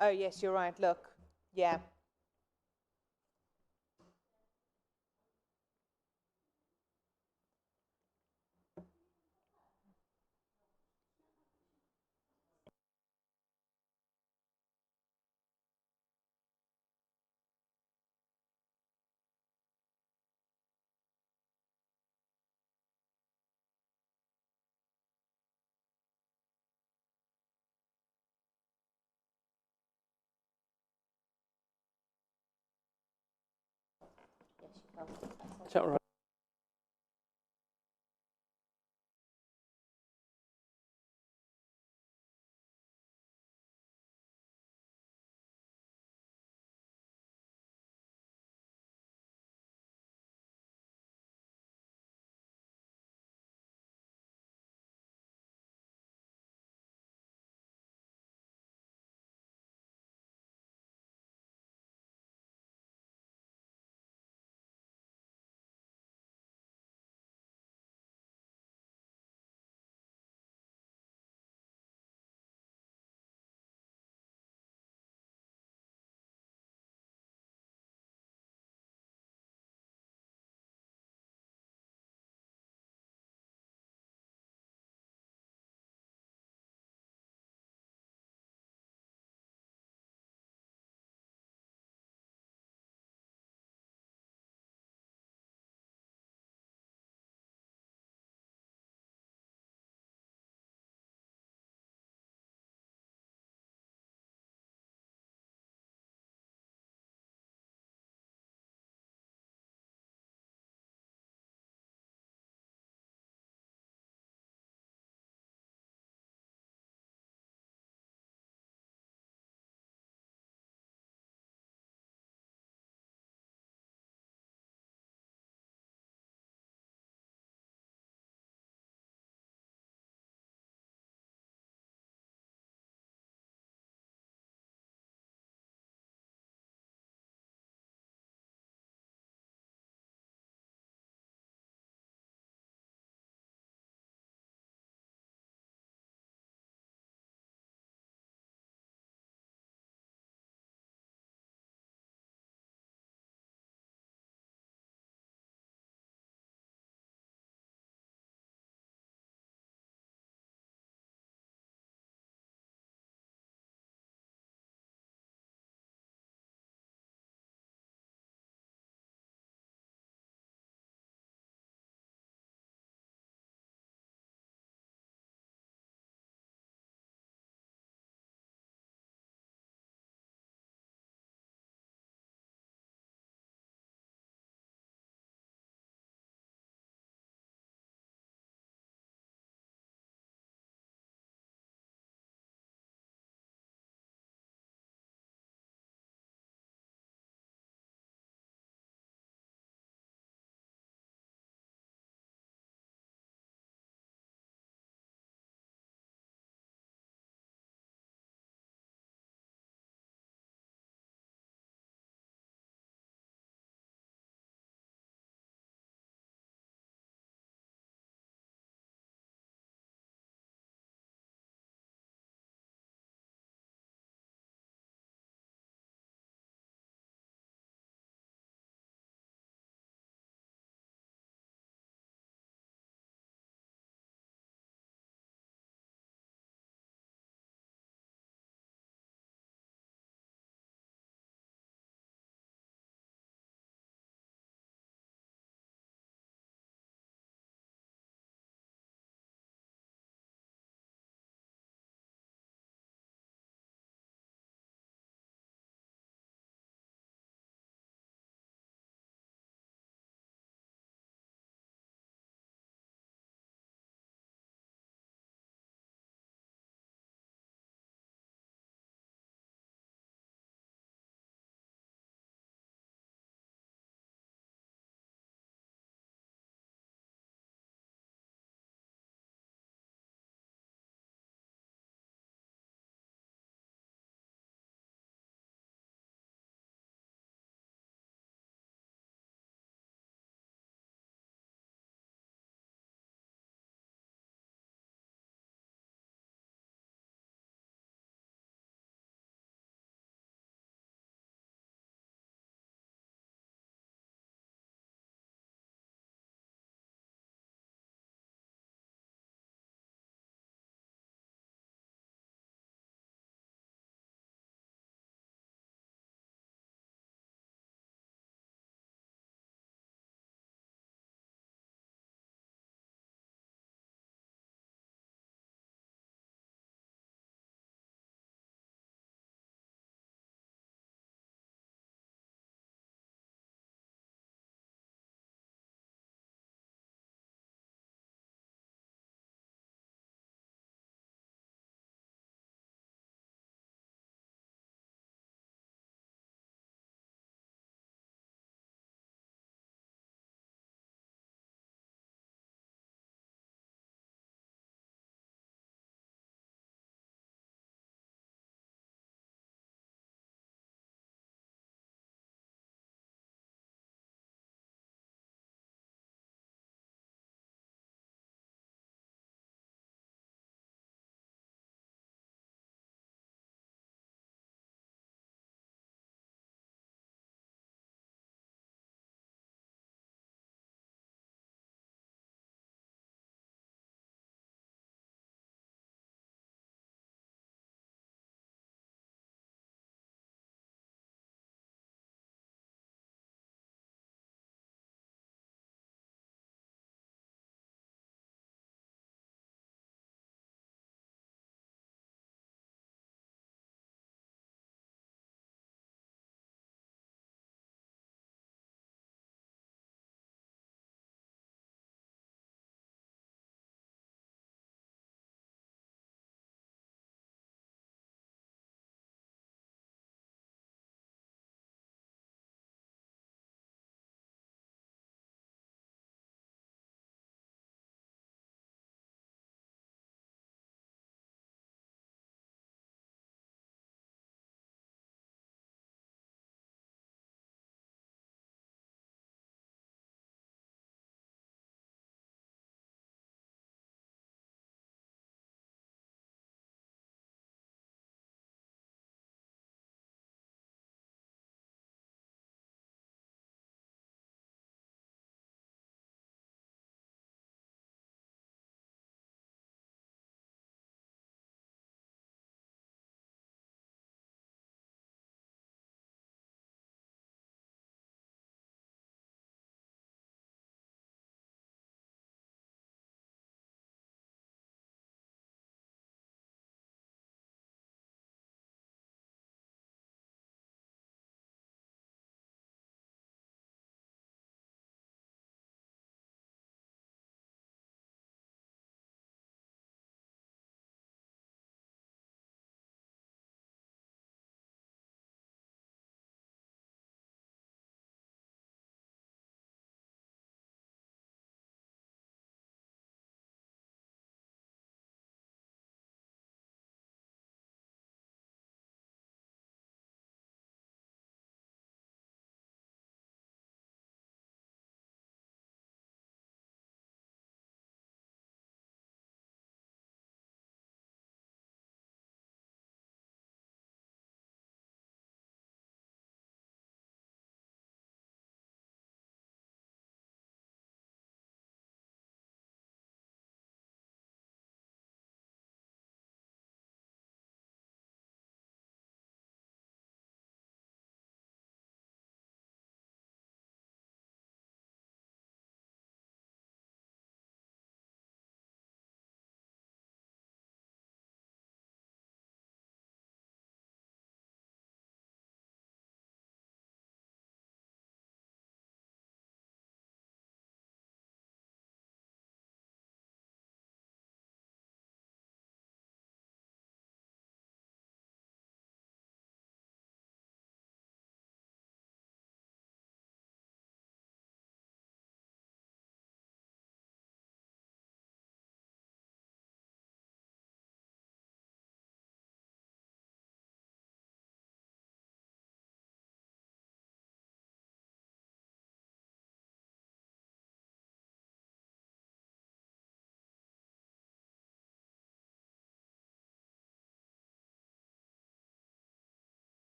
Oh, yes, you're right. Look. Yeah. Is that right?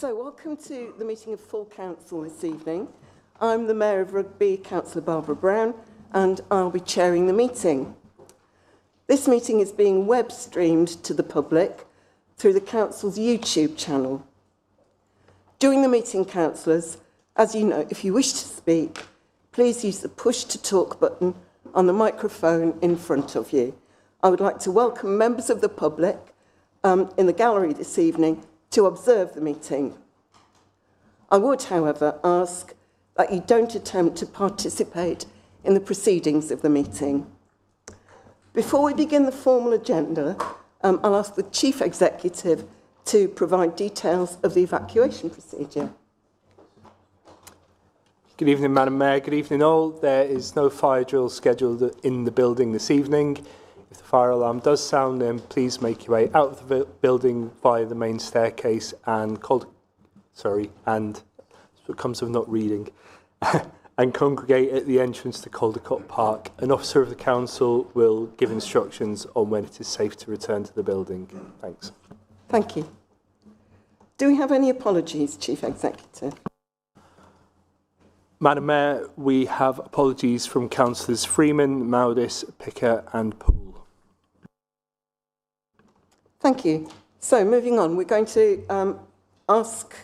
So, welcome to the meeting of full council this evening. I'm the Mayor of Rugby, Councillor Barbara Brown, and I'll be chairing the meeting. This meeting is being web streamed to the public through the council's YouTube channel. During the meeting, councillors, as you know, if you wish to speak, please use the push to talk button on the microphone in front of you. I would like to welcome members of the public in the gallery this evening to observe the meeting. I would, however, ask that you don't attempt to participate in the proceedings of the meeting. Before we begin the formal agenda, I'll ask the Chief Executive to provide details of the evacuation procedure. Good evening, Madam Mayor. Good evening all. There is no fire drill scheduled in the building this evening. If the fire alarm does sound, then please make your way out of the building via the main staircase and and it comes with not reading, and congregate at the entrance to Caldecott Park. An officer of the council will give instructions on when it is safe to return to the building. Thanks. Thank you. Do we have any apologies, Chief Executive? Madam Mayor, we have apologies from Councillors Freeman, Maudis, Picker and Poole. Thank you. So, moving on, we're going to ask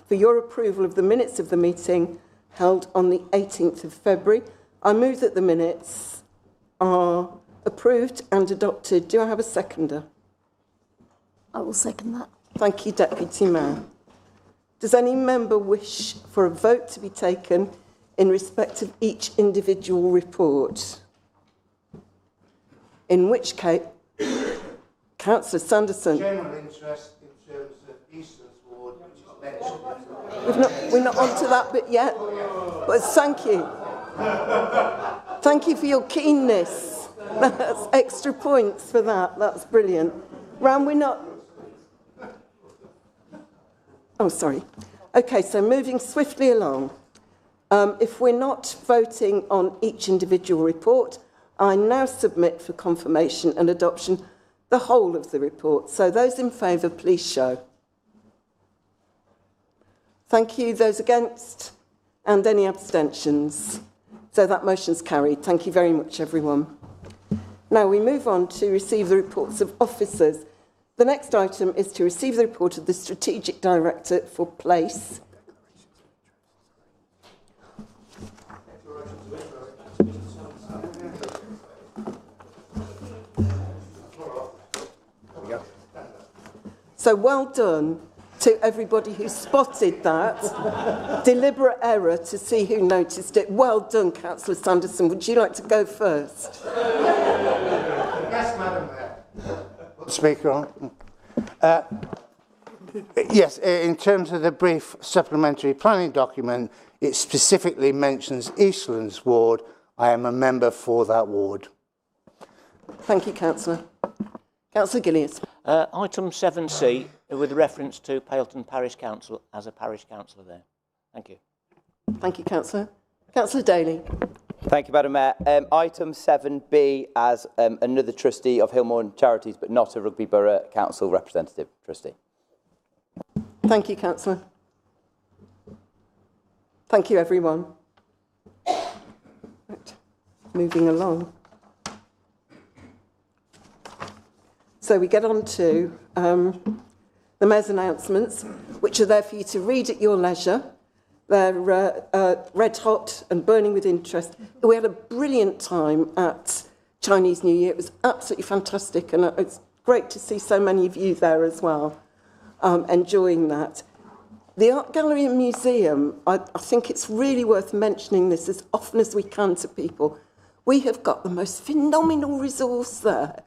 for your approval of the minutes of the meeting held on the 18th of February. I move that the minutes are approved and adopted. Do I have a seconder? I will second that. Thank you, Deputy Mayor. Does any member wish for a vote to be taken in respect of each individual report? In which case, Councillor Sanderson. General interest in terms of Eastlands Ward, which is mentioned. We're not on to that bit yet, but thank you. Thank you for your keenness. That's extra points for that. That's brilliant. Ram, we're not... Oh, sorry. Okay, so moving swiftly along. If we're not voting on each individual report, I now submit for confirmation and adoption the whole of the report. So those in favour, please show. Thank you. Those against? And any abstentions? So that motion's carried. Thank you very much, everyone. Now we move on to receive the reports of officers. The next item is to receive the report of the Strategic Director for Place. So well done to everybody who spotted that. Deliberate error to see who noticed it. Well done, Councillor Sanderson. Would you like to go first? Yes, Madam Mayor. Speaker on. Yes, in terms of the brief supplementary planning document, it specifically mentions Eastlands Ward. I am a member for that ward. Thank you, Councillor. Councillor Gillies. Item 7C, with reference to Paleton Parish Council as a parish councillor there. Thank you. Thank you, Councillor. Councillor Daly. Thank you, Madam Mayor. Item 7B as another trustee of Hillmorn Charities, but not a Rugby Borough Council representative trustee. Thank you, Councillor. Thank you, everyone. Right. Moving along. So we get on to the Mayor's announcements, which are there for you to read at your leisure. They're red hot and burning with interest. We had a brilliant time at Chinese New Year. It was absolutely fantastic, and it's great to see so many of you there as well, enjoying that. The Art Gallery and Museum, I think it's really worth mentioning this as often as we can to people. We have got the most phenomenal resource there.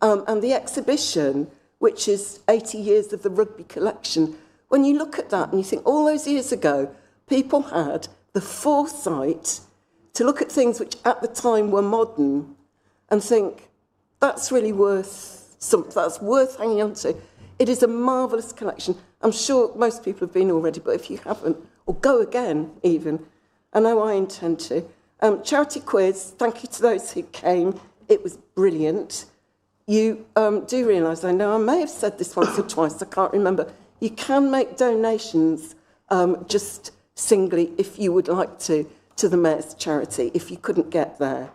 And the exhibition, which is 80 years of the rugby collection, when you look at that and you think all those years ago, people had the foresight to look at things which at the time were modern and think, that's really worth something, that's worth hanging on to. It is a marvellous collection. I'm sure most people have been already, but if you haven't, or go again even, I know I intend to. Charity quiz, thank you to those who came. It was brilliant. You do realise, I know I may have said this once or twice, I can't remember. You can make donations just singly if you would like to the Mayor's charity, if you couldn't get there.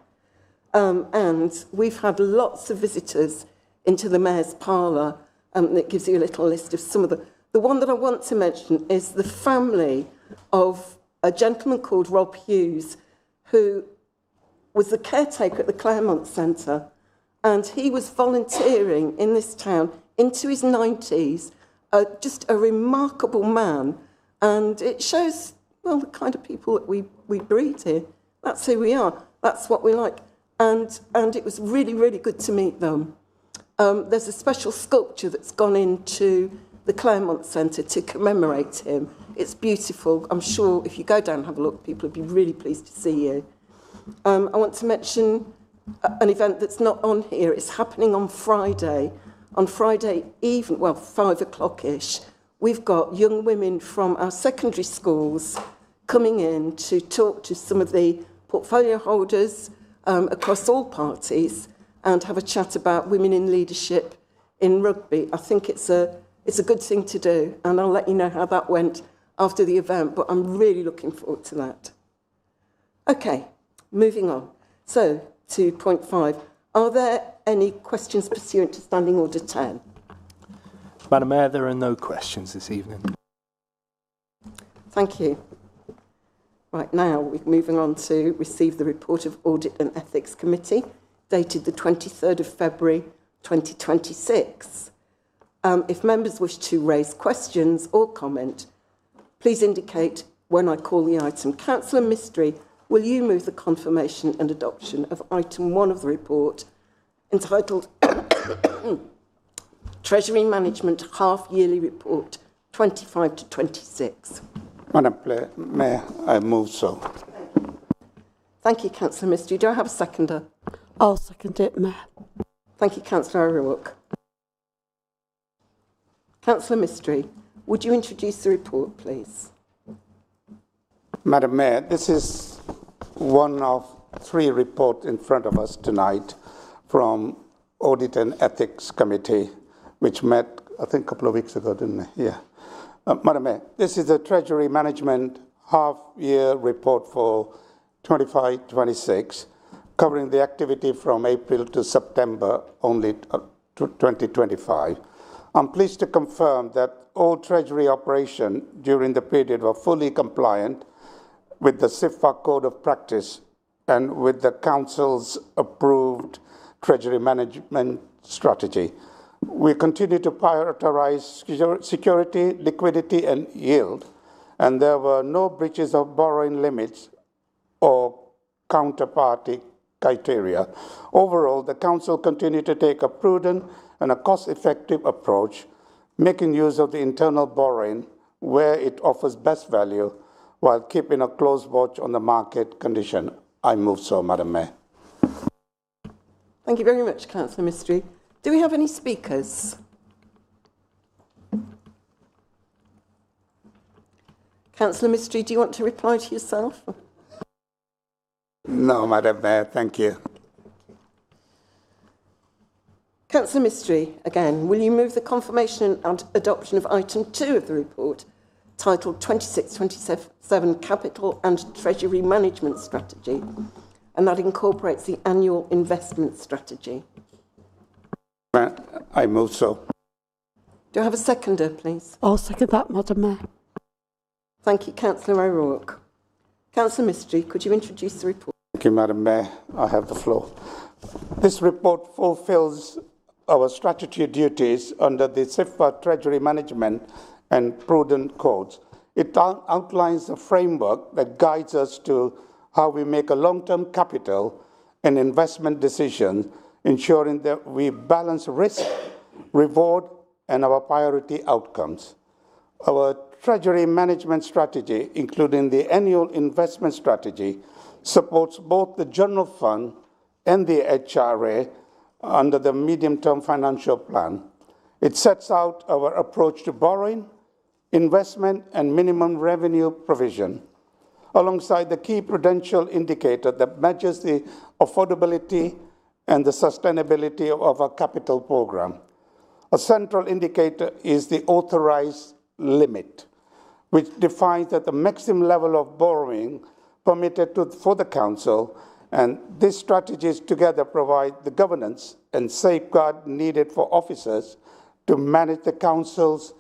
And we've had lots of visitors into the Mayor's parlour, and it gives you a little list of some of the... The one that I want to mention is the family of a gentleman called Rob Hughes, who was the caretaker at the Claremont Centre, and he was volunteering in this town into his 90s, just a remarkable man, and it shows, well, the kind of people that we breed here. That's who we are. That's what we like. And it was really, really good to meet them. There's a special sculpture that's gone into the Claremont Centre to commemorate him. It's beautiful. I'm sure if you go down and have a look, people would be really pleased to see you. I want to mention an event that's not on here. It's happening on Friday. On Friday evening, well, 5 o'clock-ish, we've got young women from our secondary schools coming in to talk to some of the portfolio holders across all parties and have a chat about women in leadership in rugby. I think it's a good thing to do, and I'll let you know how that went after the event, but I'm really looking forward to that. Okay, moving on. So, to point 5. Are there any questions pursuant to Standing Order 10? Madam Mayor, there are no questions this evening. Thank you. Right, now we're moving on to receive the report of Audit and Ethics Committee, dated the 23rd of February 2026. If members wish to raise questions or comment, please indicate when I call the item. Councillor Mystery, will you move the confirmation and adoption of item 1 of the report, entitled Treasury Management Half-Yearly Report 25 to 26? Madam Mayor, I move so. Thank you, Councillor Mystery. Do I have a seconder? I'll second it, Mayor. Thank you, Councillor O'Rourke. Councillor Mystery, would you introduce the report, please? Madam Mayor, this is one of 3 reports in front of us tonight from Audit and Ethics Committee, which met, I think, a couple of weeks ago, didn't it? Yeah. Madam Mayor, this is the Treasury Management half-year report for 25-26, covering the activity from April to September only 2025. I'm pleased to confirm that all Treasury operations during the period were fully compliant with the CIFA Code of Practice and with the Council's approved Treasury Management Strategy. We continue to prioritize security, liquidity, and yield, and there were no breaches of borrowing limits or counterparty criteria. Overall, the Council continued to take a prudent and a cost-effective approach, making use of the internal borrowing where it offers best value while keeping a close watch on the market condition. I move so, Madam Mayor. Thank you very much, Councillor Mystery. Do we have any speakers? Councillor Mystery, do you want to reply to yourself? No, Madam Mayor, thank you. Councillor Mystery, again, will you move the confirmation and adoption of item 2 of the report, titled 26-27 Capital and Treasury Management Strategy, and that incorporates the annual investment strategy? I move so. Do I have a seconder, please? I'll second that, Madam Mayor. Thank you, Councillor O'Rourke. Councillor Mystery, could you introduce the report? Thank you, Madam Mayor. I have the floor. This report fulfills our statutory duties under the CIFA Treasury Management and Prudent Codes. It outlines a framework that guides us to how we make a long-term capital and investment decision, ensuring that we balance risk, reward, and our priority outcomes. Our Treasury Management Strategy, including the annual investment strategy, supports both the General Fund and the HRA under the medium-term financial plan. It sets out our approach to borrowing, investment, and minimum revenue provision, alongside the key prudential indicator that measures the affordability and the sustainability of our capital program. A central indicator is the authorized limit, which defines that the maximum level of borrowing permitted for the council, and these strategies together provide the governance and safeguard needed for officers to manage the council's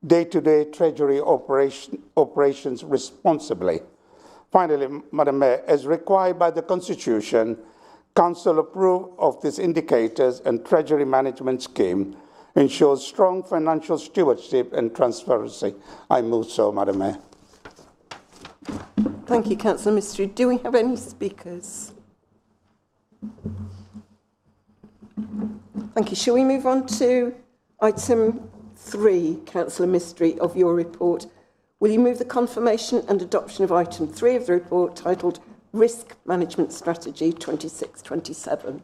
day-to-day treasury operations responsibly. Finally, Madam Mayor, as required by the Constitution, Council approve of these indicators and treasury management scheme ensures strong financial stewardship and transparency. I move so, Madam Mayor. Thank you, Councillor Mystery. Do we have any speakers? Thank you. Shall we move on to item 3, Councillor Mystery, of your report? Will you move the confirmation and adoption of item 3 of the report titled Risk Management Strategy 26-27?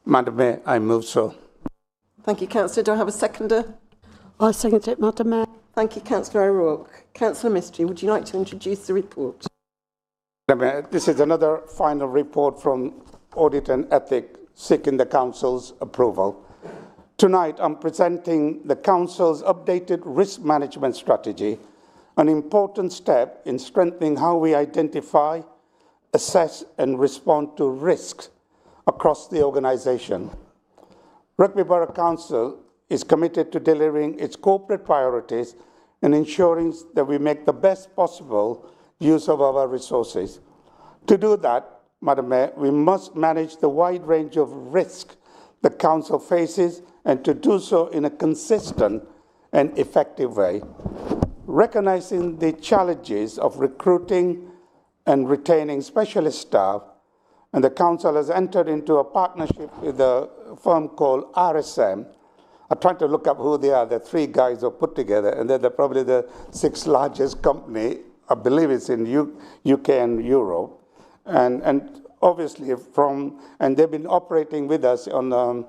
Madam Mayor, I move so. Thank you, Councillor. Do I have a seconder? I second it, Madam Mayor. Thank you, Councillor O'Rourke. Councillor Mystery, would you like to introduce the report? Madam Mayor, this is another final report from Audit and Ethics seeking the Council's approval. Tonight, I'm presenting the Council's updated risk management strategy, an important step in strengthening how we identify, assess and respond to risks across the organisation. Rugby Brough Council is committed to delivering its corporate priorities and ensuring that we make the best possible use of our resources. To do that, Madam Mayor, we must manage the wide range of risk the Council faces and to do so in a consistent and effective way. Recognizing the challenges of recruiting and retaining specialist staff, and the Council has entered into a partnership with a firm called RSM. I tried to look up who they are. The 3 guys who put together, and they're probably the 6th largest company. I believe it's in UK and Europe. And obviously and they've been operating with us on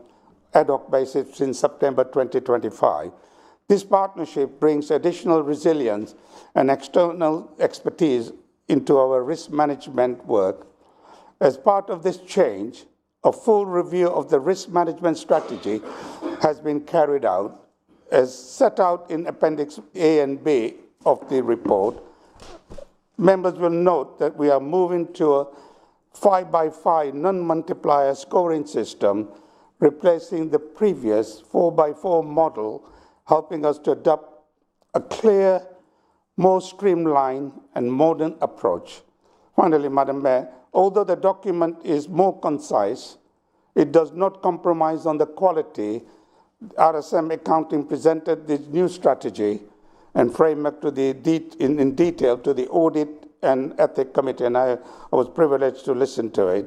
ad hoc basis since September 2025. This partnership brings additional resilience and external expertise into our risk management work. As part of this change, a full review of the risk management strategy has been carried out, as set out in Appendix A and B of the report. Members will note that we are moving to a 5x5 non-multiplier scoring system, replacing the previous 4x4 model, helping us to adopt a clear, more streamlined and modern approach. Finally, Madam Mayor, although the document is more concise, it does not compromise on the quality. RSM Accounting presented this new strategy and framework to in detail to the Audit and Ethics Committee, and I was privileged to listen to it,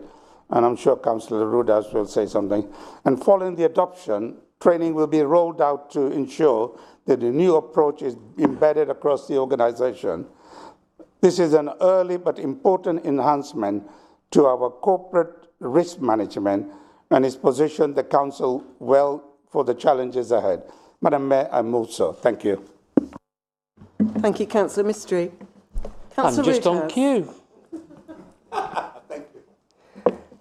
and I'm sure Councillor Rudas will say something. And following the adoption, training will be rolled out to ensure that the new approach is embedded across the organisation. This is an early but important enhancement to our corporate risk management and is positioned the Council well for the challenges ahead. Madam Mayor, I move so. Thank you. Thank you, Councillor Mystery. I'm just on cue. Thank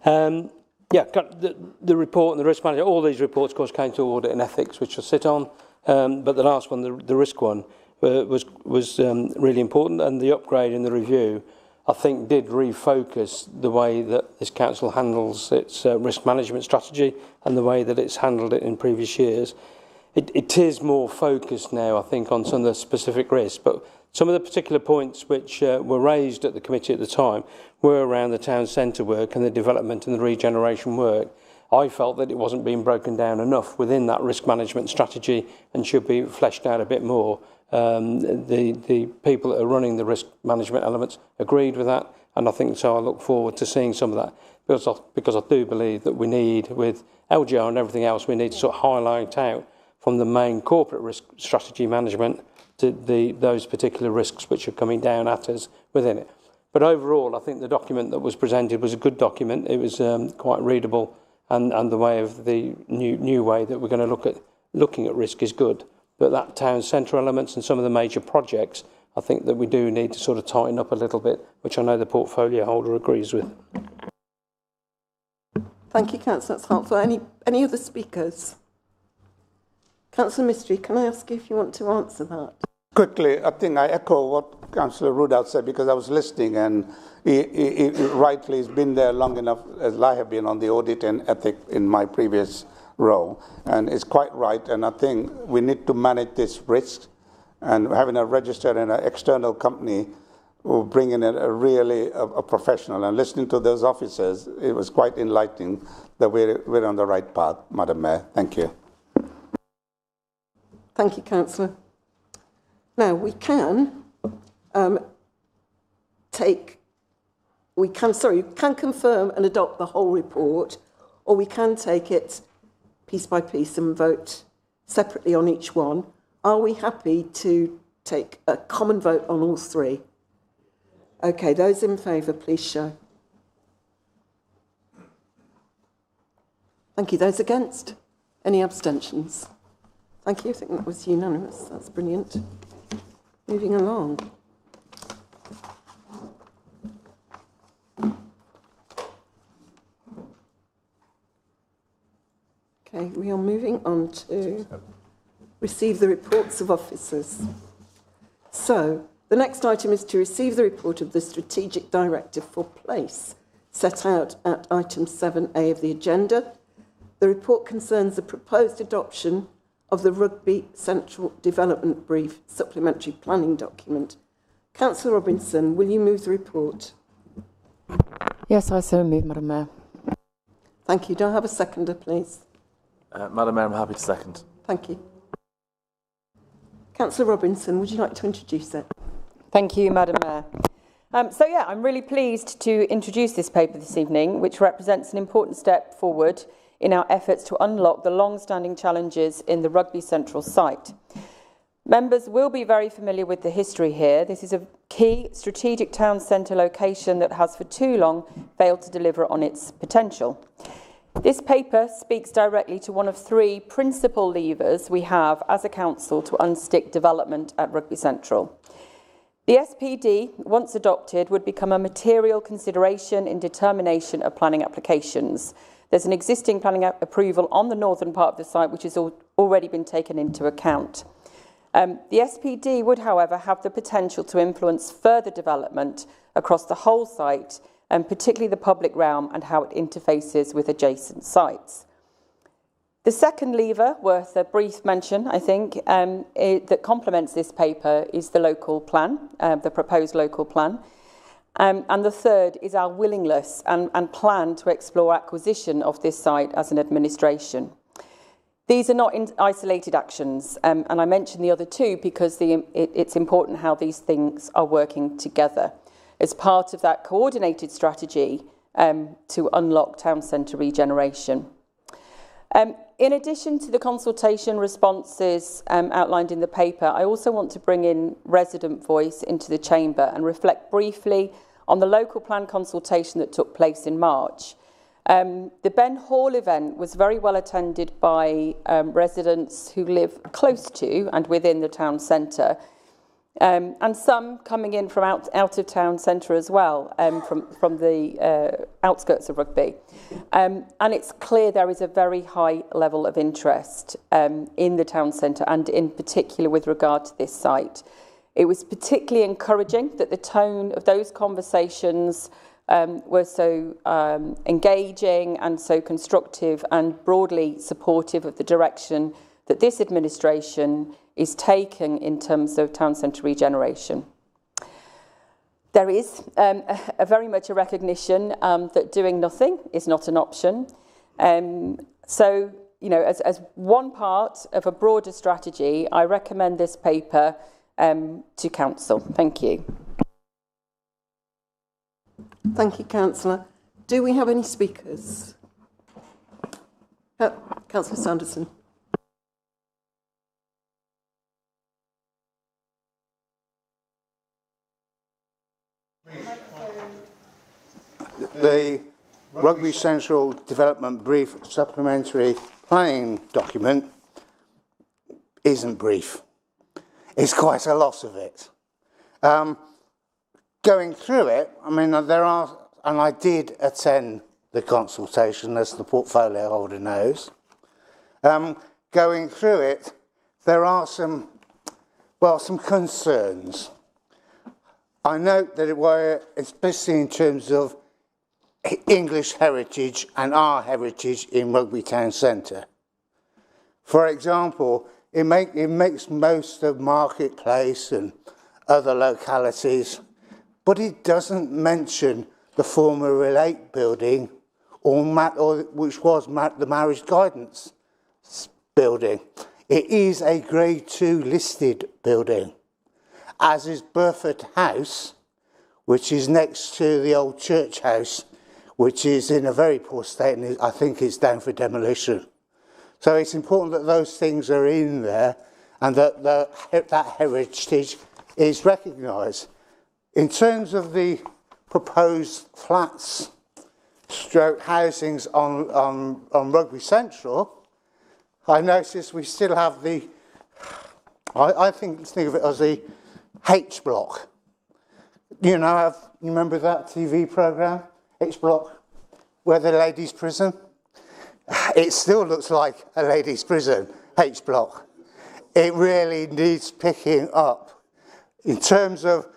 you. Yeah, the report and the risk management, all these reports, of course, came to Audit and Ethics, which I sit on. But the last one, the risk one, was really important, and the upgrade in the review, I think, did refocus the way that this council handles its risk management strategy and the way that it's handled it in previous years. It is more focused now, I think, on some of the specific risks, but some of the particular points which were raised at the committee at the time were around the town centre work and the development and the regeneration work. I felt that it wasn't being broken down enough within that risk management strategy and should be fleshed out a bit more. The people that are running the risk management elements agreed with that, and I think so. I look forward to seeing some of that because I do believe that we need, with LGR and everything else, we need to sort of highlight out from the main corporate risk strategy management to those particular risks which are coming down at us within it. But overall, I think the document that was presented was a good document. It was quite readable, and the way of the new way that we're going to looking at risk is good. But that town centre elements and some of the major projects, I think that we do need to sort of tighten up a little bit, which I know the portfolio holder agrees with. Thank you, Councillor. That's helpful. Any other speakers? Councillor Mystery, can I ask you if you want to answer that? Quickly, I think I echo what Councillor Rudout said because I was listening and he rightly has been there long enough as I have been on the audit and ethic in my previous role. And it's quite right. And I think we need to manage this risk, and having a registered and an external company will bring in a professional. And listening to those officers, it was quite enlightening that we're on the right path, Madam Mayor. Thank you. Thank you, Councillor. Now, we can confirm and adopt the whole report, or we can take it piece by piece and vote separately on each one. Are we happy to take a common vote on all three? Okay, those in favour, please show. Thank you. Those against? Any abstentions? Thank you. I think that was unanimous. That's brilliant. Moving along. Okay, we are moving on to receive the reports of officers. So, the next item is to receive the report of the Strategic Directive for Place, set out at item 7A of the agenda. The report concerns the proposed adoption of the Rugby Central Development Brief Supplementary Planning Document. Councillor Robinson, will you move the report? Yes, I so move, Madam Mayor. Thank you. Do I have a seconder, please? Madam Mayor, I'm happy to second. Thank you. Councillor Robinson, would you like to introduce it? Thank you, Madam Mayor. I'm really pleased to introduce this paper this evening, which represents an important step forward in our efforts to unlock the long-standing challenges in the Rugby Central site. Members will be very familiar with the history here. This is a key strategic town centre location that has for too long failed to deliver on its potential. This paper speaks directly to one of three principal levers we have as a council to unstick development at Rugby Central. The SPD, once adopted, would become a material consideration in determination of planning applications. There's an existing planning approval on the northern part of the site which has already been taken into account. The SPD would, however, have the potential to influence further development across the whole site, and particularly the public realm and how it interfaces with adjacent sites. The second lever, worth a brief mention, I think, that complements this paper is the local plan, the proposed local plan. And the third is our willingness and plan to explore acquisition of this site as an administration. These are not isolated actions, and I mention the other two because it's important how these things are working together as part of that coordinated strategy to unlock town centre regeneration. In addition to the consultation responses outlined in the paper, I also want to bring in resident voice into the chamber and reflect briefly on the local plan consultation that took place in March. The Ben Hall event was very well attended by residents who live close to and within the town centre, and some coming in from out of town centre as well, from the outskirts of Rugby. And it's clear there is a very high level of interest in the town centre, and in particular with regard to this site. It was particularly encouraging that the tone of those conversations were so engaging and so constructive and broadly supportive of the direction that this administration is taking in terms of town centre regeneration. There is a very much a recognition that doing nothing is not an option. So, you know, as one part of a broader strategy, I recommend this paper to Council. Thank you. Thank you, Councillor. Do we have any speakers? Councillor Sanderson. The Rugby Central Development Brief Supplementary Planning Document isn't brief. It's quite a lot of it. Going through it, I mean, there are, and I did attend the consultation, as the portfolio holder knows. Going through it, there are some concerns. I note that it were, especially in terms of English heritage and our heritage in Rugby Town Centre. For example, it makes most of Marketplace and other localities, but it doesn't mention the former Relate building which was the Marriage Guidance building. It is a Grade 2 listed building, as is Burford House, which is next to the old church house, which is in a very poor state, and I think it's down for demolition. So it's important that those things are in there and that that heritage is recognised. In terms of the proposed flats stroke housings on Rugby Central, I noticed we still have the, I think of it as the H block. You know, you remember that TV programme, H block, where the ladies' prison? It still looks like a ladies' prison, H block. It really needs picking up in terms of,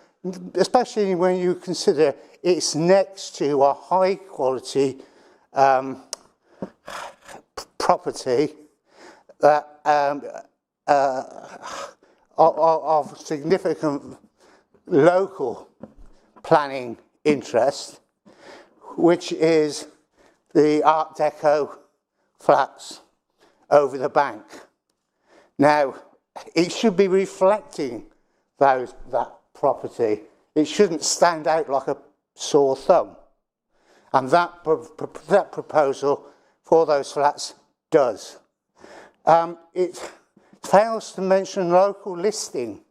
especially when you consider it's next to a high quality property that of significant local planning interest, which is the Art Deco flats over the bank. Now, it should be reflecting that property. It shouldn't stand out like a sore thumb. And that proposal for those flats does. It fails to mention local listing.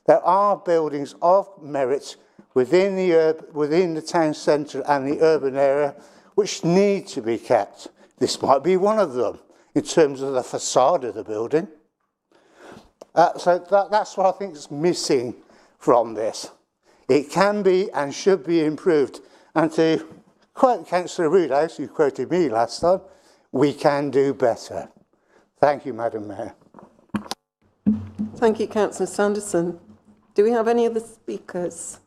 There are buildings of merit within the town centre and the urban area which need to be kept. This might be one of them in terms of the facade of the building. So that's what I think is missing from this. It can be and should be improved. And to quote Councillor Roodhouse, who quoted me last time, we can do better. Thank you, Madam Mayor. Thank you, Councillor Sanderson. Do we have any other speakers?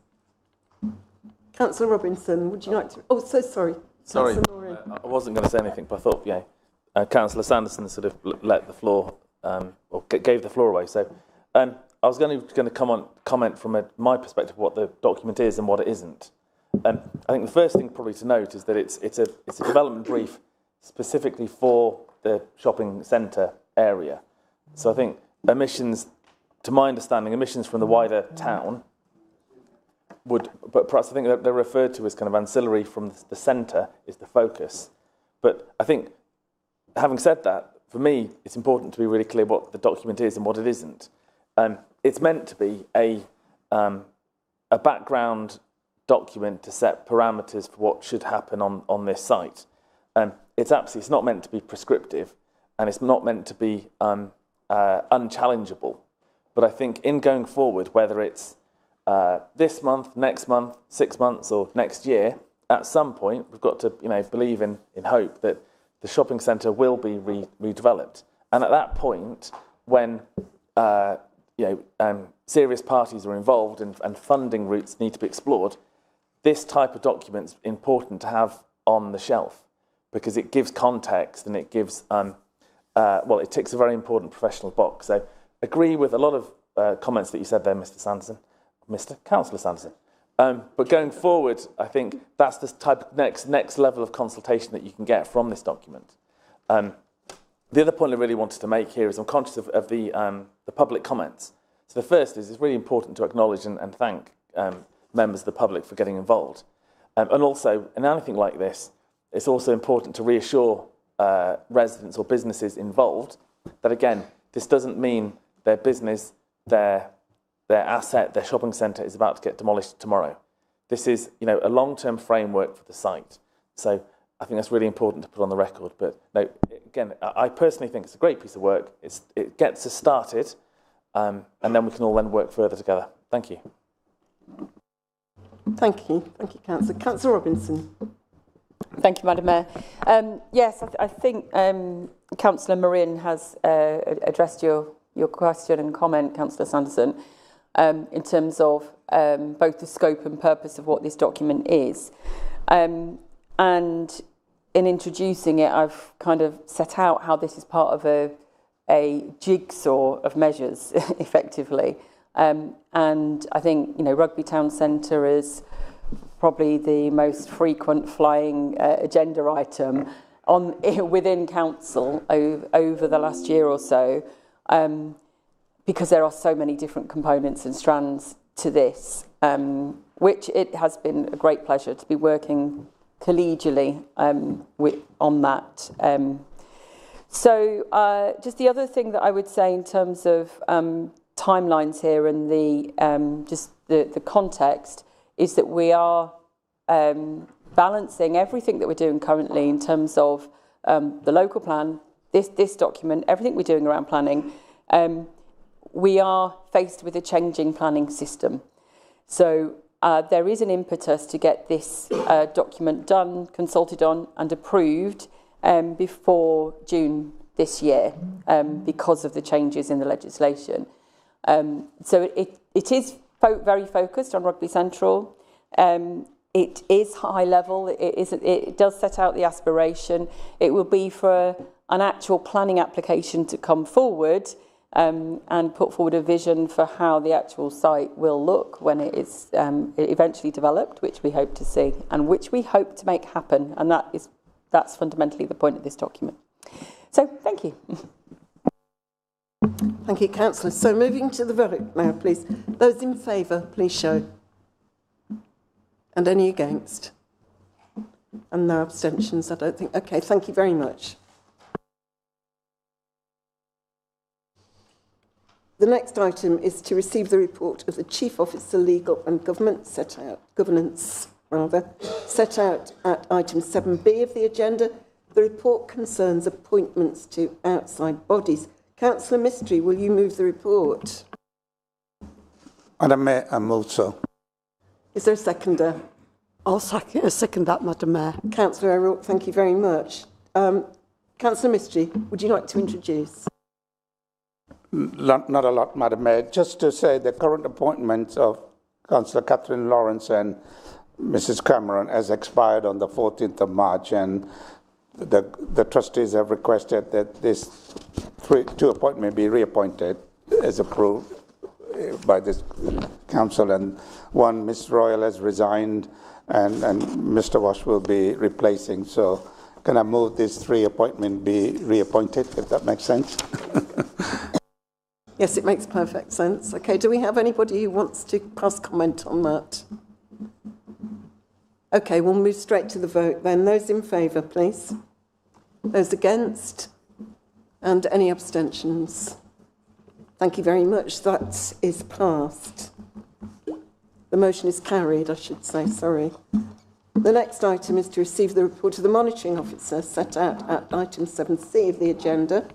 Councillor Robinson, would you like to... Oh, so sorry. Sorry, I wasn't going to say anything, but I thought, Councillor Sanderson sort of let the floor, or gave the floor away. So I was going to comment from my perspective what the document is and what it isn't. I think the first thing probably to note is that it's a development brief specifically for the shopping centre area. So I think emissions, to my understanding, emissions from the wider town would, but perhaps I think that they're referred to as kind of ancillary from the centre is the focus. But I think, having said that, for me, it's important to be really clear what the document is and what it isn't. It's meant to be a background document to set parameters for what should happen on this site. It's not meant to be prescriptive, and it's not meant to be unchallengeable. But I think in going forward, whether it's this month, next month, 6 months, or next year, at some point we've got to believe in hope that the shopping centre will be redeveloped. And at that point, when serious parties are involved and funding routes need to be explored, this type of document's important to have on the shelf because it gives context and it gives it ticks a very important professional box. So agree with a lot of comments that you said there, Mr. Councillor Sanderson. But going forward, I think that's the type of next level of consultation that you can get from this document. The other point I really wanted to make here is I'm conscious of the public comments. So the first is it's really important to acknowledge and thank members of the public for getting involved. And also, in anything like this, it's also important to reassure residents or businesses involved that, again, this doesn't mean their business, their asset, their shopping centre is about to get demolished tomorrow. This is, a long-term framework for the site. So I think that's really important to put on the record. But no, again, I personally think it's a great piece of work. It gets us started, and then we can all then work further together. Thank you. Thank you, Councillor. Councillor Robinson. Thank you, Madam Mayor. Yes, I think Councillor Marin has addressed your your question and comment, Councillor Sanderson, in terms of both the scope and purpose of what this document is. And in introducing it, I've kind of set out how this is part of a jigsaw of measures, effectively. And I think, Rugby Town Centre is probably the most frequent flying agenda item within council over the last year or so, because there are so many different components and strands to this, which it has been a great pleasure to be working collegially on that. So just the other thing that I would say in terms of timelines here and the context is that we are balancing everything that we're doing currently in terms of the local plan, this document, everything we're doing around planning. We are faced with a changing planning system. So there is an impetus to get this document done, consulted on and approved before June this year because of the changes in the legislation. So it is very focused on Rugby Central. It is high level. It does set out the aspiration. It will be for an actual planning application to come forward and put forward a vision for how the actual site will look when it is eventually developed, which we hope to see and which we hope to make happen. And that's fundamentally the point of this document. So thank you. Thank you, Councillor. So moving to the vote now, please. Those in favour, please show. And any against? And no abstentions, I don't think. Okay, thank you very much. The next item is to receive the report of the Chief Officer Legal and Governance set out at item 7B of the agenda. The report concerns appointments to outside bodies. Councillor Mystery, will you move the report? Madam Mayor, I move so. Is there a seconder? I'll second that, Madam Mayor. Councillor O'Rourke, thank you very much. Councillor Mystery, would you like to introduce? Not a lot, Madam Mayor. Just to say the current appointments of Councillor Catherine Lawrence and Mrs. Cameron has expired on the 14th of March, and the trustees have requested that these two appointments be reappointed as approved by this council, and one, Ms. Royal, has resigned and Mr. Wash will be replacing. So can I move these three appointments be reappointed, if that makes sense? Yes, it makes perfect sense. Okay, do we have anybody who wants to pass comment on that? Okay, we'll move straight to the vote then. Those in favour, please. Those against? And any abstentions? Thank you very much. That is passed. The motion is carried, I should say, sorry. The next item is to receive the report of the Monitoring Officer set out at item 7C of the agenda.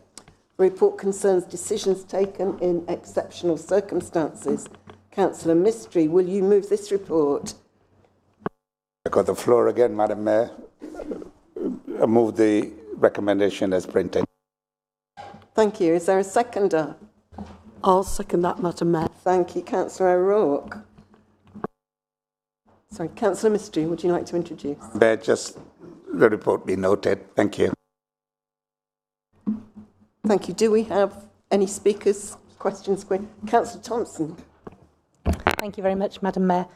The report concerns decisions taken in exceptional circumstances. Councillor Mystery, will you move this report? I got the floor again, Madam Mayor. I move the recommendation as printed. Thank you. Is there a seconder? I'll second that, Madam Mayor. Thank you, Councillor O'Rourke. Sorry, Councillor Mystery, would you like to introduce? Mayor, just the report be noted. Thank you. Thank you. Do we have any speakers? Questions? Councillor Thompson. Thank you very much, Madam Mayor.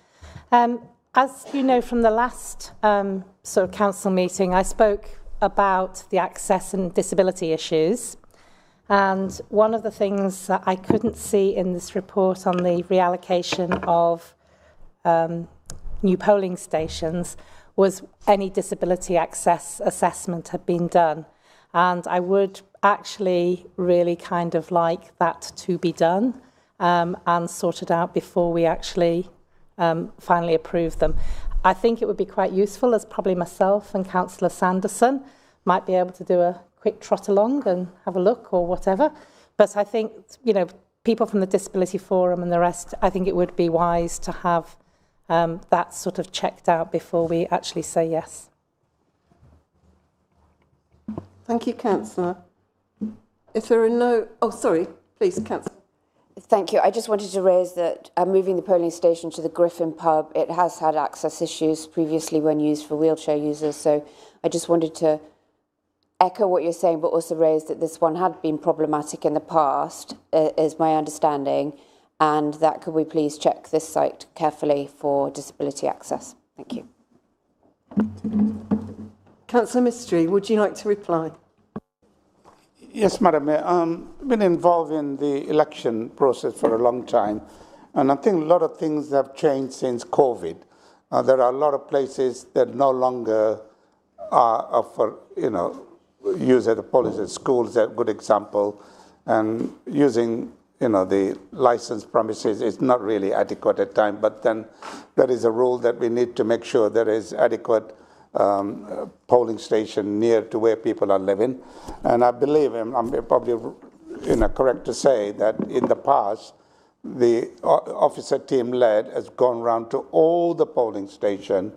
As you know from the last sort of council meeting, I spoke about the access and disability issues. And one of the things that I couldn't see in this report on the reallocation of new polling stations was any disability access assessment had been done. And I would actually really kind of like that to be done and sorted out before we actually finally approve them. I think it would be quite useful, as probably myself and Councillor Sanderson might be able to do a quick trot along and have a look or whatever. But I think, you know, people from the Disability Forum and the rest, I think it would be wise to have that sort of checked out before we actually say yes. Thank you, Councillor. If there are no... Oh, sorry. Please, Councillor. Thank you. I just wanted to raise that moving the polling station to the Griffin pub, it has had access issues previously when used for wheelchair users. So I just wanted to echo what you're saying, but also raise that this one had been problematic in the past, is my understanding, and that could we please check this site carefully for disability access. Thank you. Councillor Mystery, would you like to reply? Yes, Madam Mayor. I've been involved in the election process for a long time, and I think a lot of things have changed since COVID. There are a lot of places that no longer are for, use as a policy. Schools are a good example, and using, the licensed premises is not really adequate at times, but then there is a rule that we need to make sure there is adequate polling station near to where people are living. And I believe, and I'm probably correct to say, that in the past, the officer team led has gone around to all the polling stations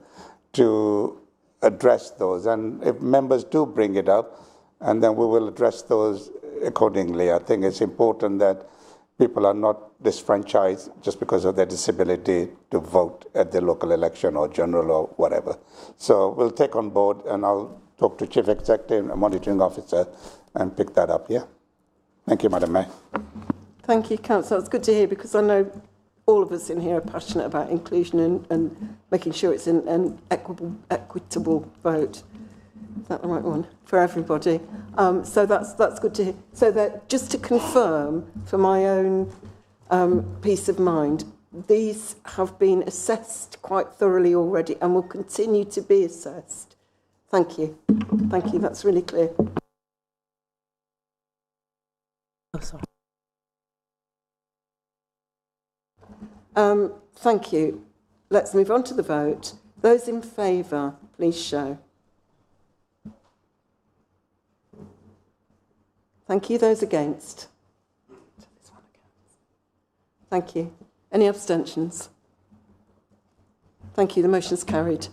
to address those. And if members do bring it up, and then we will address those accordingly. I think it's important that people are not disfranchised just because of their disability to vote at the local election or general or whatever. So we'll take on board, and I'll talk to Chief Executive and Monitoring Officer and pick that up, yeah? Thank you, Madam Mayor. Thank you, Councillor. It's good to hear, because I know all of us in here are passionate about inclusion and making sure it's an equitable vote. Is that the right one? For everybody. So that's good to hear. So that, just to confirm, for my own peace of mind, these have been assessed quite thoroughly already and will continue to be assessed. Thank you. Thank you. That's really clear. Oh, sorry. Thank you. Let's move on to the vote. Those in favour, please show. Thank you. Those against? Thank you. Any abstentions? Thank you. The motion's carried.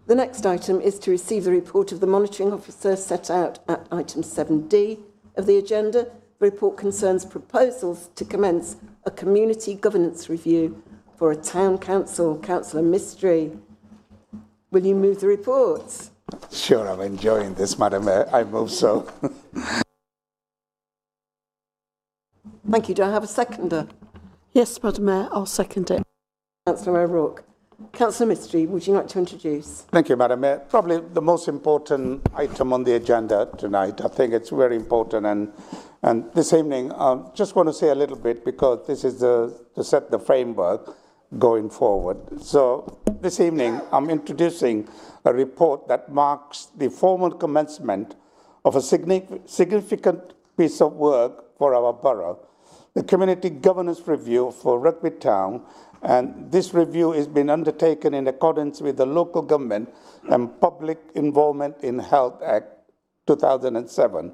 The next item is to receive the report of the Monitoring Officer set out at item 7D of the agenda. The report concerns proposals to commence a community governance review for a town council. Councillor Mystery, will you move the reports? Sure, I'm enjoying this, Madam Mayor. I move so. Thank you. Do I have a seconder? Yes, Madam Mayor, I'll second it. Councillor O'Rourke. Councillor Mystery, would you like to introduce? Thank you, Madam Mayor. Probably the most important item on the agenda tonight. I think it's very important. And this evening, I just want to say a little bit, because this is to set the framework going forward. So this evening, I'm introducing a report that marks the formal commencement of a significant piece of work for our borough, the Community Governance Review for Rugby Town. And this review has been undertaken in accordance with the Local Government and Public Involvement in Health Act 2007,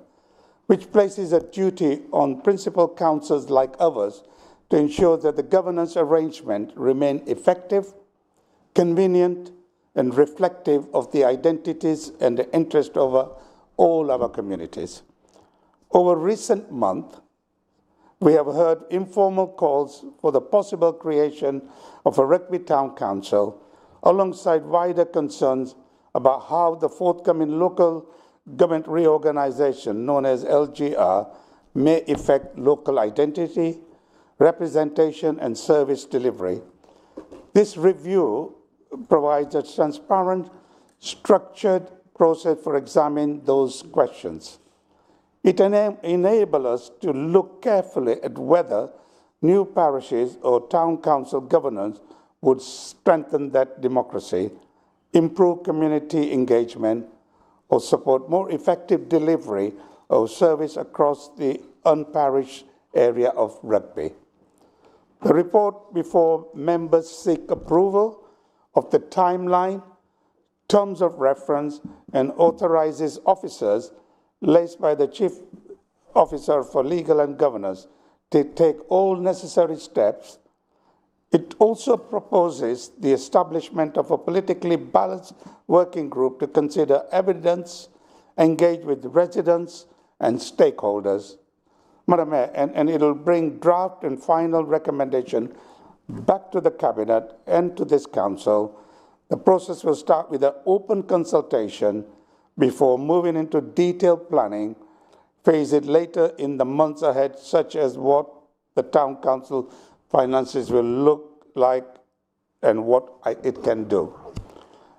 which places a duty on principal councils like ours to ensure that the governance arrangement remain effective, convenient, and reflective of the identities and the interest of all our communities. Over recent months, we have heard informal calls for the possible creation of a Rugby Town Council, alongside wider concerns about how the forthcoming local government reorganisation, known as LGR, may affect local identity, representation, and service delivery. This review provides a transparent, structured process for examining those questions. It enables us to look carefully at whether new parishes or town council governance would strengthen that democracy, improve community engagement, or support more effective delivery of service across the unparished area of Rugby. The report before members seek approval of the timeline, terms of reference, and authorizes officers placed by the Chief Officer for Legal and Governance to take all necessary steps. It also proposes the establishment of a politically balanced working group to consider evidence, engage with residents and stakeholders. Madam Mayor, and it'll bring draft and final recommendation back to the Cabinet and to this Council. The process will start with an open consultation before moving into detailed planning, phase it later in the months ahead, such as what the Town Council finances will look like and what it can do.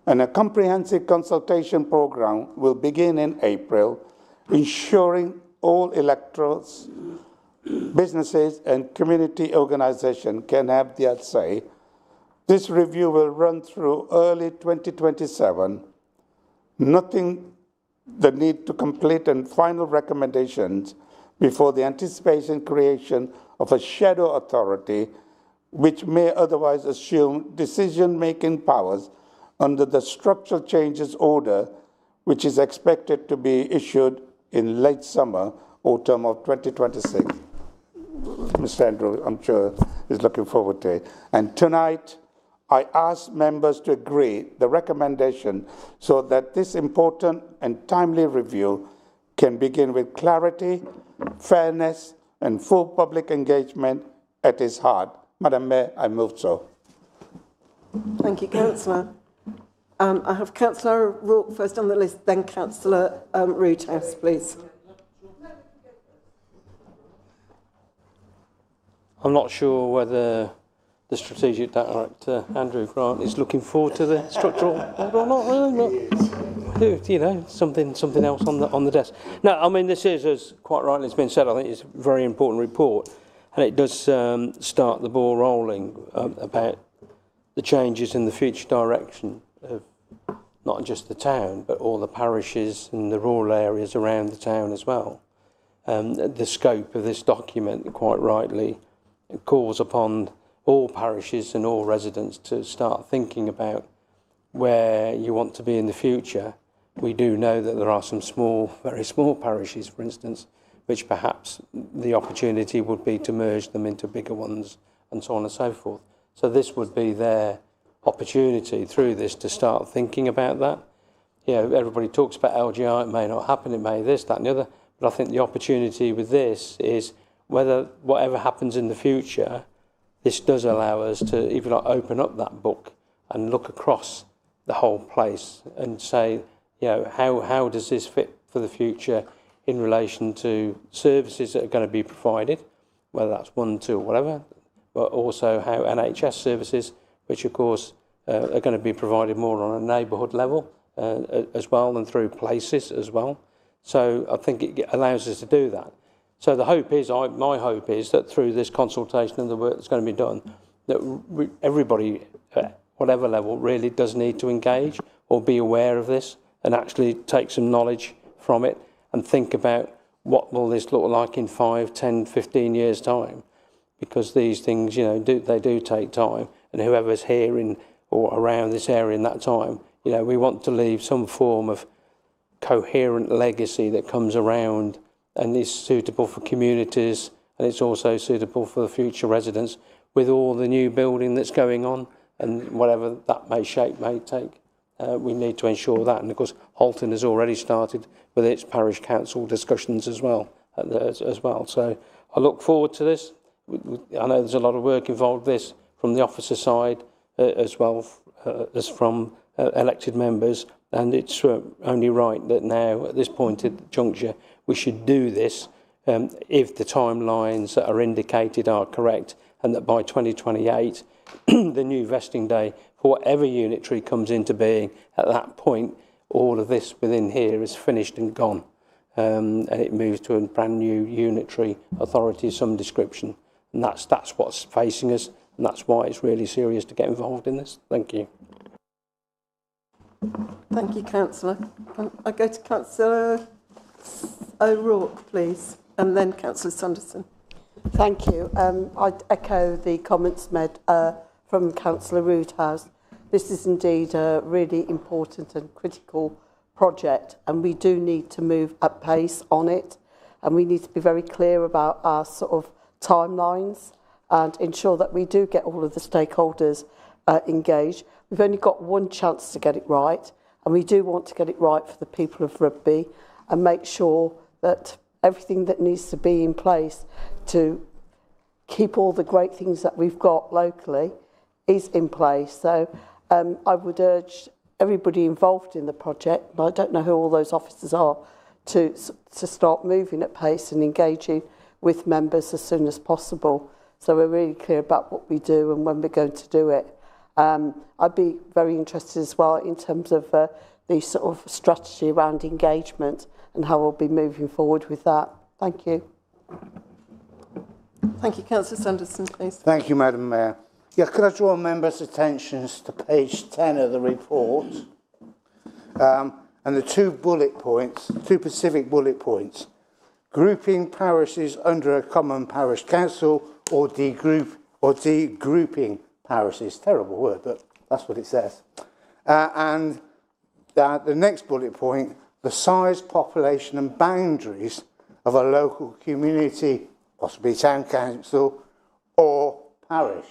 And a comprehensive consultation program will begin in April, ensuring all electorates, businesses and community organizations can have their say. This review will run through early 2027. Nothing the need to complete and final recommendations before the anticipation creation of a shadow authority which may otherwise assume decision-making powers under the structural changes order, which is expected to be issued in late summer, autumn of 2026. Mr. Andrew, I'm sure, is looking forward to it. And tonight, I ask members to agree the recommendation so that this important and timely review can begin with clarity, fairness, and full public engagement at its heart. Madam Mayor, I move so. Thank you, Councillor. I have Councillor Rourke first on the list, then Councillor Roothouse, please. I'm not sure whether the Strategic Director, Andrew Grant, is looking forward to the structural or not. Really, you know, something else on the desk. No, I mean, this is, as quite rightly has been said, I think it's a very important report, and it does start the ball rolling about the changes in the future direction of not just the town, but all the parishes and the rural areas around the town as well. The scope of this document, quite rightly, calls upon all parishes and all residents to start thinking about where you want to be in the future. We do know that there are some small, very small parishes, for instance, which perhaps the opportunity would be to merge them into bigger ones and so on and so forth. So this would be their opportunity through this to start thinking about that. You know, everybody talks about LGI, it may not happen, it may this, that and the other, but I think the opportunity with this is whether whatever happens in the future, this does allow us to, if you like, open up that book and look across the whole place and say, you know, how does this fit for the future in relation to services that are going to be provided, whether that's 1, 2 or whatever, but also how NHS services, which of course are going to be provided more on a neighbourhood level as well and through places as well. So I think it allows us to do that. So the hope is, my hope is that through this consultation and the work that's going to be done, that everybody at whatever level really does need to engage or be aware of this and actually take some knowledge from it and think about what will this look like in 5, 10, 15 years' time. Because these things, you know, they do take time, and whoever's here in or around this area in that time, you know, we want to leave some form of coherent legacy that comes around and is suitable for communities, and it's also suitable for the future residents with all the new building that's going on and whatever that shape may take. We need to ensure that, and of course Halton has already started with its parish council discussions as well. So I look forward to this. I know there's a lot of work involved with this from the officer side as well as from elected members, and it's only right that now at this point at the juncture we should do this if the timelines that are indicated are correct, and that by 2028 the new vesting day for whatever unitary comes into being, at that point all of this within here is finished and gone, and it moves to a brand new unitary authority of some description. And that's what's facing us, and that's why it's really serious to get involved in this. Thank you. Thank you, Councillor. I go to Councillor O'Rourke, please, and then Councillor Sanderson. Thank you. I'd echo the comments made from Councillor Roothouse. This is indeed a really important and critical project, and we do need to move at pace on it, and we need to be very clear about our sort of timelines and ensure that we do get all of the stakeholders engaged. We've only got one chance to get it right, and we do want to get it right for the people of Rugby and make sure that everything that needs to be in place to keep all the great things that we've got locally is in place. So I would urge everybody involved in the project, and I don't know who all those officers are, to start moving at pace and engaging with members as soon as possible. So we're really clear about what we do and when we're going to do it. I'd be very interested as well in terms of the sort of strategy around engagement and how we'll be moving forward with that. Thank you. Thank you. Councillor Sanderson, please. Thank you, Madam Mayor. Yeah, could I draw members' attentions to page 10 of the report? And the two specific bullet points. Grouping parishes under a common parish council or degrouping parishes. Terrible word, but that's what it says. And the next bullet point, the size, population and boundaries of a local community, possibly town council or parish.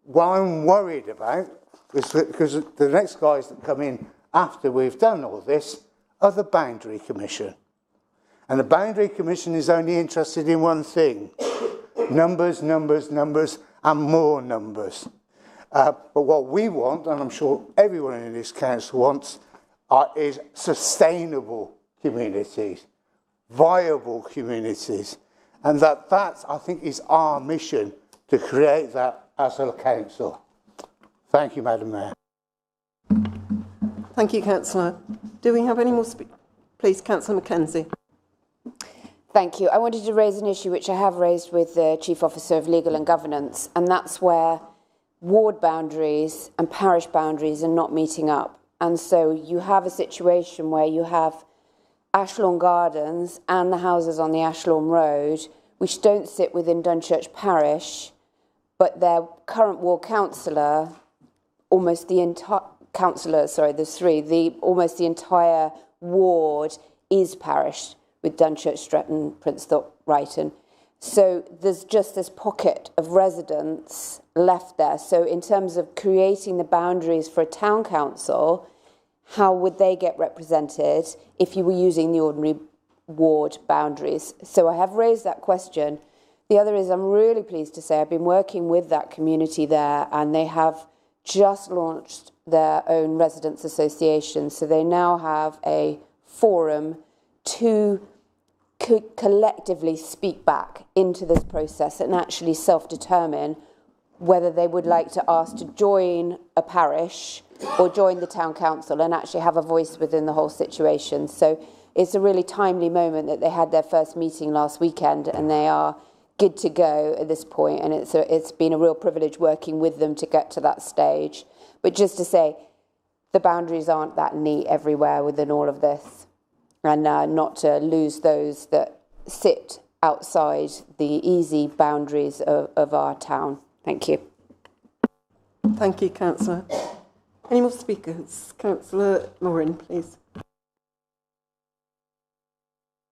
What I'm worried about is because the next guys that come in after we've done all this are the Boundary Commission. And the Boundary Commission is only interested in one thing: numbers, numbers, numbers, and more numbers. But what we want, and I'm sure everyone in this council wants, is sustainable communities, viable communities. And that, I think, is our mission to create that as a council. Thank you, Madam Mayor. Thank you, Councillor. Do we have any more please, Councillor Mackenzie. Thank you. I wanted to raise an issue which I have raised with the Chief Officer of Legal and Governance, and that's where ward boundaries and parish boundaries are not meeting up. And so you have a situation where you have Ashlawn Gardens and the houses on the Ashlawn Road, which don't sit within Dunchurch Parish, but their current ward councillor, almost the entire almost the entire ward is parish with Dunchurch, Stretton, Princethorpe, Brighton. So there's just this pocket of residents left there. So in terms of creating the boundaries for a town council, how would they get represented if you were using the ordinary ward boundaries? So I have raised that question. The other is I'm really pleased to say I've been working with that community there, and they have just launched their own residents association. So they now have a forum to collectively speak back into this process and actually self-determine whether they would like to ask to join a parish or join the town council and actually have a voice within the whole situation. So it's a really timely moment that they had their first meeting last weekend, and they are good to go at this point, and it's been a real privilege working with them to get to that stage. But just to say, the boundaries aren't that neat everywhere within all of this, and not to lose those that sit outside the easy boundaries of our town. Thank you. Thank you, Councillor. Any more speakers? Councillor Lauren, please.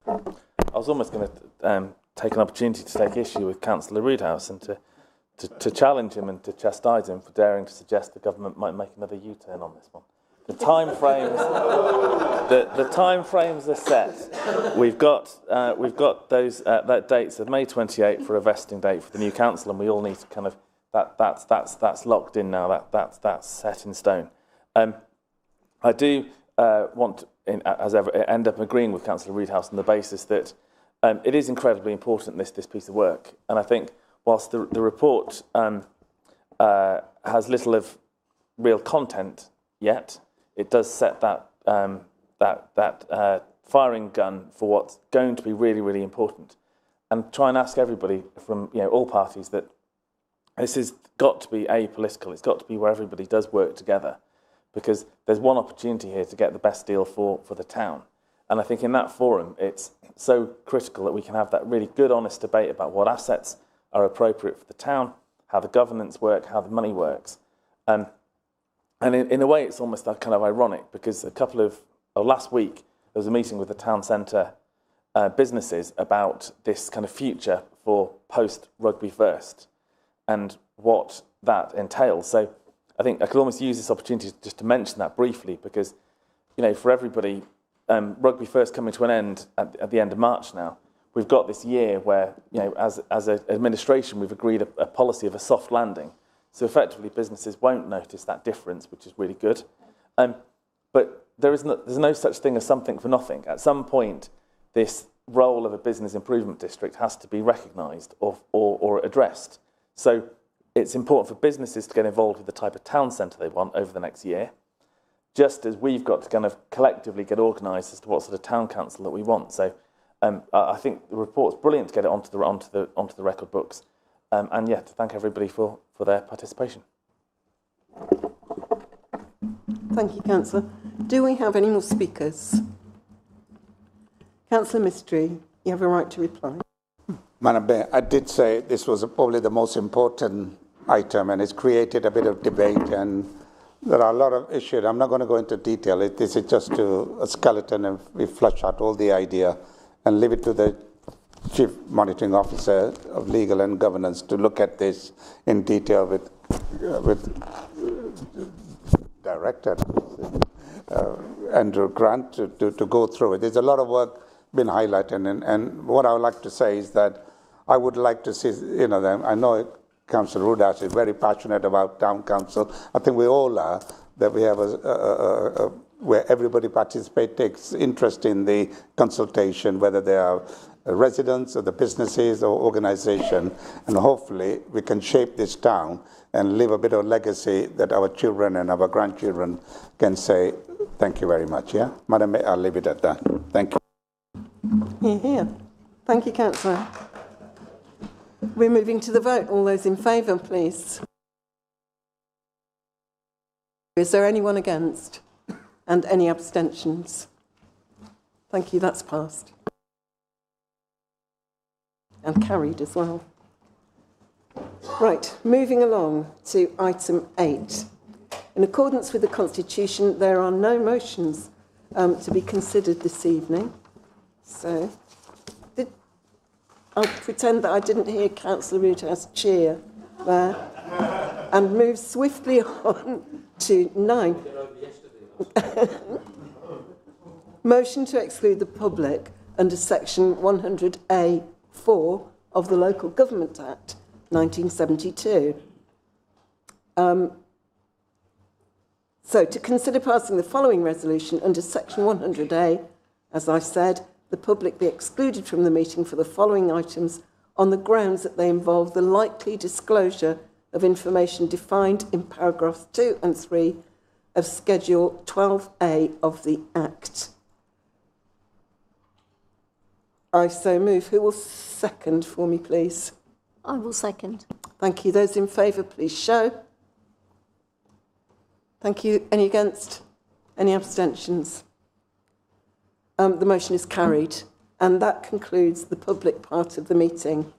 I was almost going to take an opportunity to take issue with Councillor Roodhouse and to challenge him and to chastise him for daring to suggest the government might make another U-turn on this one. The timeframes, the timeframes are set. We've got those that dates of May 28 for a vesting date for the new council, and we all need to kind of that's locked in now. That's set in stone. I do want to, as ever, end up agreeing with Councillor Roodhouse on the basis that it is incredibly important, this piece of work, and I think whilst the report has little of real content yet, it does set that firing gun for what's going to be really, really important, and try and ask everybody from all parties that this has got to be apolitical. It's got to be where everybody does work together, because there's one opportunity here to get the best deal for the town. And I think in that forum, it's so critical that we can have that really good, honest debate about what assets are appropriate for the town, how the governance work, how the money works. And in a way, it's almost kind of ironic, because last week, there was a meeting with the town centre businesses about this kind of future for post-Rugby First and what that entails. So I think I could almost use this opportunity just to mention that briefly, because, for everybody rugby first coming to an end at the end of March now, we've got this year where, you know, as an administration, we've agreed a policy of a soft landing. So effectively, businesses won't notice that difference, which is really good. But there's no such thing as something for nothing. At some point, this role of a business improvement district has to be recognised or addressed. So it's important for businesses to get involved with the type of town centre they want over the next year, just as we've got to kind of collectively get organised as to what sort of town council that we want. So I think the report's brilliant to get it onto the record books, and yeah, to thank everybody for their participation. Thank you, Councillor. Do we have any more speakers? Councillor Mistry, you have a right to reply. Madam Mayor, I did say this was probably the most important item, and it's created a bit of debate, and there are a lot of issues. I'm not going to go into detail. This is just a skeleton, and we flush out all the idea and leave it to the Chief Monitoring Officer of Legal and Governance to look at this in detail with Director Andrew Grant to go through it. There's a lot of work been highlighted, and what I would like to say is that I would like to see, you know, I know Councillor Rudas is very passionate about town council. I think we all are, that we have where everybody participates, takes interest in the consultation, whether they are residents or the businesses or organisation, and hopefully we can shape this town and leave a bit of legacy that our children and our grandchildren can say, thank you very much, yeah? Madam Mayor, I'll leave it at that. Thank you. Hear, hear. Thank you, Councillor. We're moving to the vote. All those in favour, please. Is there anyone against? And any abstentions? Thank you, that's passed. And carried as well. Right, moving along to item 8. In accordance with the Constitution, there are no motions to be considered this evening. So, I'll pretend that I didn't hear Councillor Rutas cheer there and move swiftly on to 9. Motion to exclude the public under section 100A(4) of the Local Government Act 1972. So, to consider passing the following resolution under section 100A, as I said, the public be excluded from the meeting for the following items on the grounds that they involve the likely disclosure of information defined in paragraphs 2 and 3 of Schedule 12A of the Act. I so move. Who will second for me, please? I will second. Thank you. Those in favour, please show. Thank you. Any against? Any abstentions? The motion is carried, and that concludes the public part of the meeting.